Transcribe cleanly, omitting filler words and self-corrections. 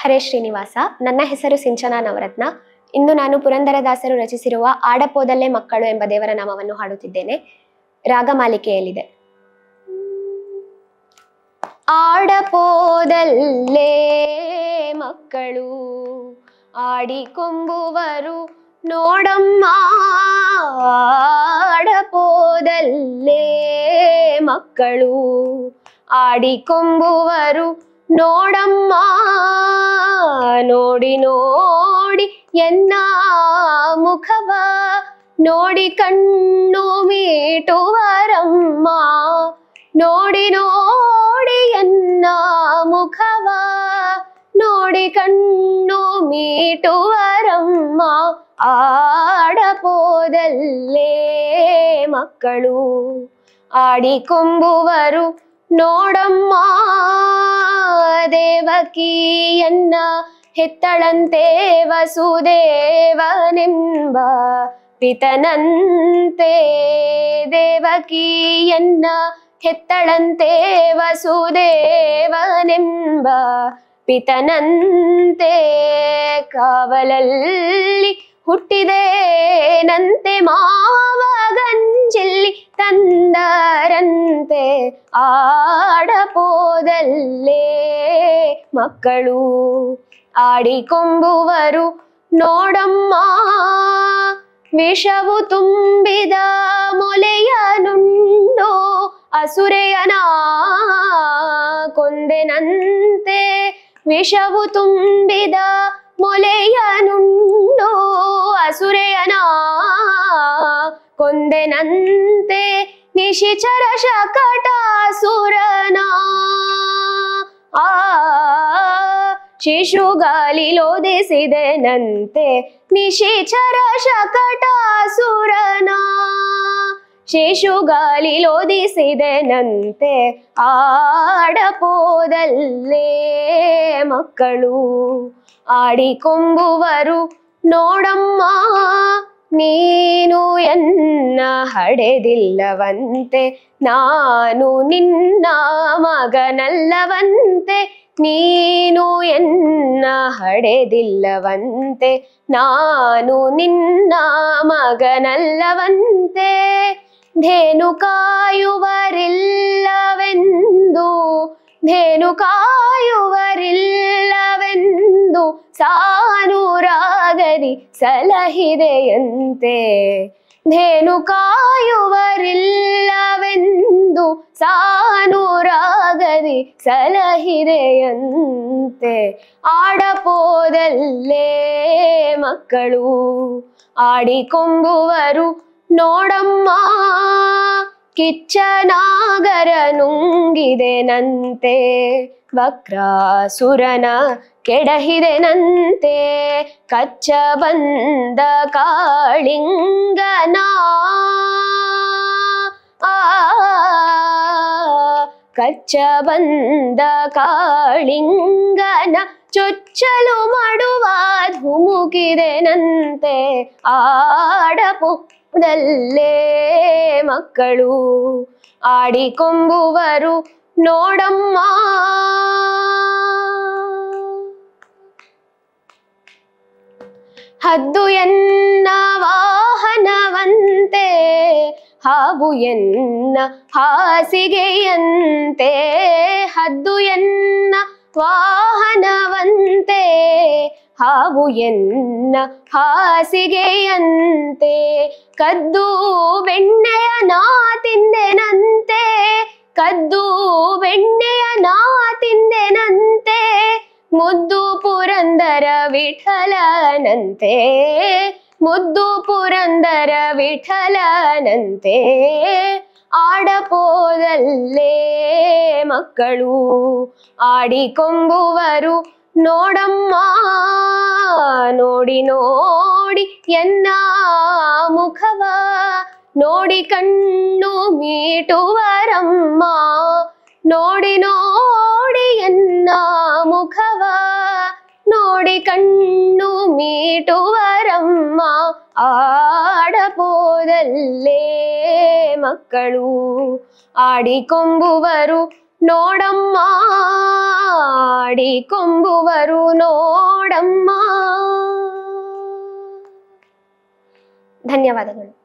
ಹರೇ ಶ್ರೀನಿವಾಸ. ನನ್ನ ಹೆಸರು ಸಿಂಚನಾ ನವರತ್ನ. ಇಂದು ನಾನು ಪುರಂದರದಾಸರು ರಚಿಸಿರುವ ಆಡಪೋದಲ್ಲೇ ಮಕ್ಕಳು ಎಂಬ ದೇವರ ನಾಮವನ್ನು ಹಾಡುತ್ತಿದ್ದೇನೆ. ರಾಗಮಾಲಿಕೆಯಲ್ಲಿದೆ. ಆಡಪೋದಲ್ಲೇ ಮಕ್ಕಳು ಆಡಿಕೊಂಬುವರು ನೋಡಮ್ಮ, ಆಡಪೋದಲ್ಲೇ ಮಕ್ಕಳು ಆಡಿಕೊಂಬುವರು ನೋಡಮ್ಮ, ನೋಡಿ ನೋಡಿ ಎನ್ನ ಮುಖವ ನೋಡಿ ಕಣ್ಣು ಮೀಟುವರಮ್ಮ, ನೋಡಿ ನೋಡಿ ಎನ್ನ ಮುಖವ ನೋಡಿ ಕಣ್ಣು ಮೀಟುವರಮ್ಮ, ಆಡಪೋದಲ್ಲೇ ಮಕ್ಕಳು ಆಡಿಕೊಂಬುವರು ನೋಡಮ್ಮ. ದೇವಕಿಯನ್ನ ಹೆತ್ತಳಂತೆ ವಸುದೇವನೆಂಬ ಪಿತನಂತೆ, ದೇವಕಿಯನ್ನ ಹೆತ್ತಳಂತೆ ವಸುದೇವನೆಂಬ ಪಿತನಂತೆ, ಕಾವಲಲ್ಲಿ ಹುಟ್ಟಿದೇನಂತೆ ಮಾವಗಂಜಿಲ್ಲಿ ತಂದರಂತೆ, ಆಡಪೋದಲ್ಲೇ ಮಕ್ಕಳು ಆಡಿಕೊಂಬುವರು ನೋಡಮ್ಮ. ವಿಷವು ತುಂಬಿದ ಮೊಲೆಯನುಂಡು ಅಸುರೆಯನ ಕೊಂದೆನಂತೆ, ವಿಷವು ತುಂಬಿದ ಮೊಲೆಯನುಂಡು ಅಸುರೆಯನ ಕೊಂದೆನಂತೆ, ನಿಶಿಚರ ಶಕಟಾಸುರನ ಶಿಶುಗಾಲಿಲೋದಿಸಿದೆನಂತೆ, ನಿಶಿಚರ ಶಕಟಾಸುರನ ಶಿಶುಗಾಲಿಲೋದಿಸಿದೆನಂತೆ, ಆಡಪೋದಲ್ಲೇ ಮಕ್ಕಳು ಆಡಿಕೊಂಬುವರು ನೋಡಮ್ಮ. ನೀನು ಎನ್ನ ಹಡೆದಿಲ್ಲವಂತೆ, ನಾನು ನಿನ್ನ ಮಗನಲ್ಲವಂತೆ, ನೀನು ಎನ್ನ ಹಡೆದಿಲ್ಲವಂತೆ, ನಾನು ನಿನ್ನ ಮಗನಲ್ಲವಂತೆ, ಧೇನು ಕಾಯುವರಿಲ್ಲವೆಂದು, ಧೇನು ಕಾಯುವರಿಲ್ಲವೆಂದು ಸಾನುರಾಗದಿ ಸಲಹಿದೆಯಂತೆ, ಧೇನು ಕಾಯುವರಿಲ್ಲವೆಂದು ಸಾನುರಾಗದಿ ಸಲಹಿದೆಯಂತೆ, ಆಡಪೋದಲ್ಲೇ ಮಕ್ಕಳು ಆಡಿಕೊಂಬುವರು ನೋಡಮ್ಮ. ಕಿಚ್ಚನಾಗರ ನುಂಗಿದೆನಂತೆ, ವಕ್ರಾಸುರನ ಕೆಡಹಿದೆನಂತೆ, ಕಚ್ಚ ಬಂದ ಕಾಳಿಂಗನ ಕಚ್ಚ ಬಂದ ಕಾಳಿಂಗನ ಚೊಚ್ಚಲು ಮಾಡುವ ಧುಮುಕಿದೆನಂತೆ, ಆಡಪೋದಲ್ಲೇ ಮಕ್ಕಳು ಆಡಿಕೊಂಬುವರು ನೋಡಮ್ಮ. ಹದ್ದು ಎನ್ನ ವಾಹನವಂತೆ, ಹಾವು ಎನ್ನ ಹಾಸಿಗೆಯಂತೆ, ಹದ್ದು ಎನ್ನ ವಾಹನವಂತೆ, ಹಾವು ಎನ್ನ ಹಾಸಿಗೆಯಂತೆ, ಕದ್ದು ಬೆಣ್ಣೆಯ ನಾ ತಿಂದೆನಂತೆ, ಕದ್ದು ಬೆಣ್ಣೆಯ ನಾ ತಿಂದೆನಂತೆ, ಮುದ್ದು ಪುರಂದರ ವಿಠಲನಂತೆ, ಮುದ್ದು ಪುರಂದರ ವಿಠಲನಂತೆ, ಆಡಪೋದಲ್ಲೇ ಮಕ್ಕಳು ಆಡಿಕೊಂಬುವರು ನೋಡಮ್ಮ. ನೋಡಿ ನೋಡಿ ಎನ್ನ ಮುಖವ ನೋಡಿ ಕಣ್ಣು ಮೀಟುವರಮ್ಮ, ನೋಡಿ ನೋಡಿ ಎನ್ನ ಮುಖವ ನೋಡಿ ಕಣ್ಣು ಮೀಟುವರಮ್ಮ, ಆಡಪೋದಲ್ಲೇ ಮಕ್ಕಳು ಆಡಿಕೊಂಬುವರು ನೋಡಮ್ಮ. ಮಾಡಿ ಕೊಂಬುವರು ನೋಡಮ್ಮ. ಧನ್ಯವಾದಗಳು.